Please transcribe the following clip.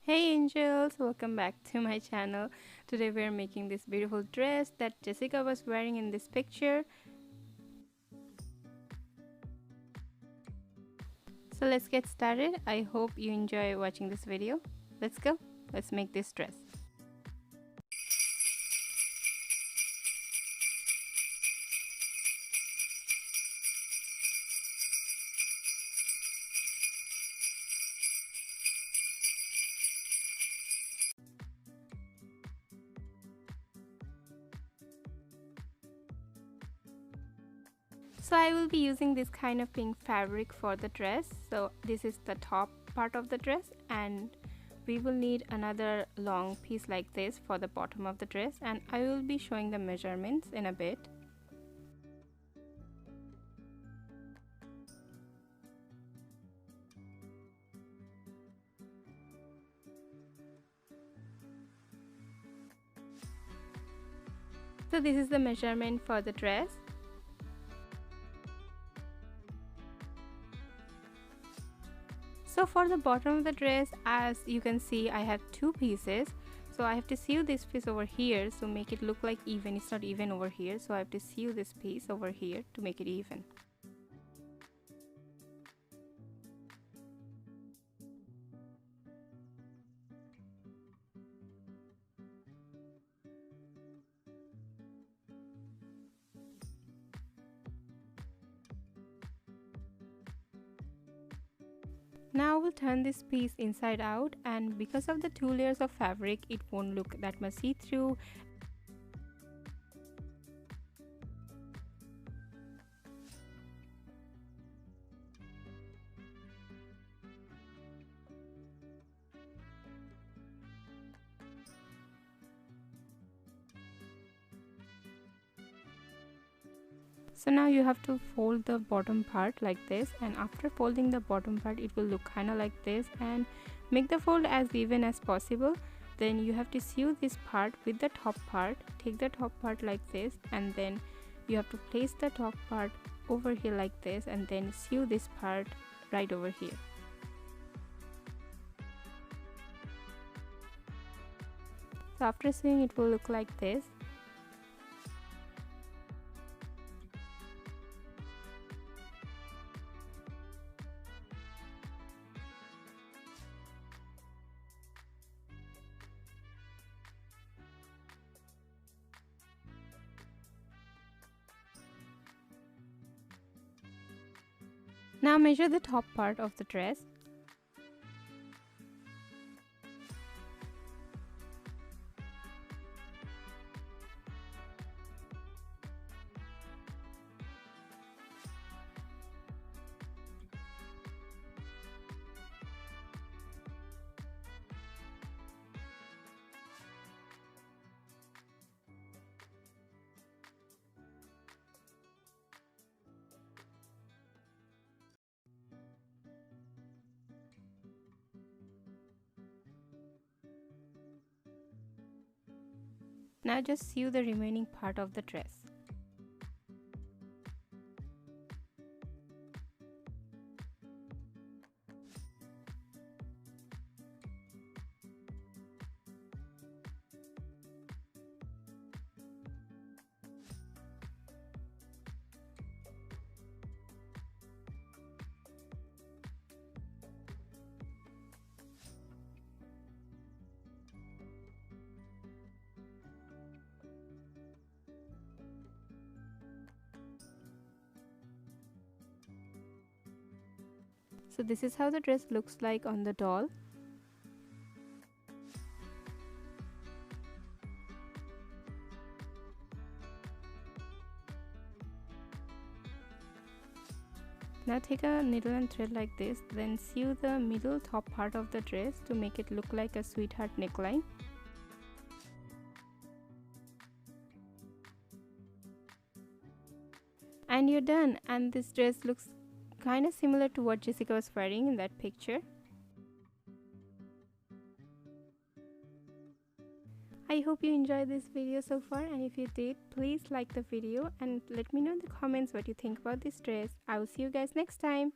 Hey angels, welcome back to my channel. Today we are making this beautiful dress that Jessica was wearing in this picture. So let's get started. I hope you enjoy watching this video. Let's go. Let's make this dress. So I will be using this kind of pink fabric for the dress. So this is the top part of the dress, and we will need another long piece like this for the bottom of the dress, and I will be showing the measurements in a bit. So this is the measurement for the dress. So for the bottom of the dress, as you can see, I have two pieces. So I have to sew this piece over here so make it look like even. It's not even over here, so I have to sew this piece over here to make it even. Now we'll turn this piece inside out, and because of the two layers of fabric, it won't look that much see-through. So now you have to fold the bottom part like this, and after folding the bottom part it will look kind of like this, and make the fold as even as possible. Then you have to sew this part with the top part. Take the top part like this, and then you have to place the top part over here like this, and then sew this part right over here. So after sewing, it will look like this. Now measure the top part of the dress. Now just sew the remaining part of the dress. So this is how the dress looks like on the doll. Now take a needle and thread like this, then sew the middle top part of the dress to make it look like a sweetheart neckline. And you're done, and this dress looks kind of similar to what Jessica was wearing in that picture. I hope you enjoyed this video so far, and if you did, please like the video and let me know in the comments what you think about this dress. I will see you guys next time.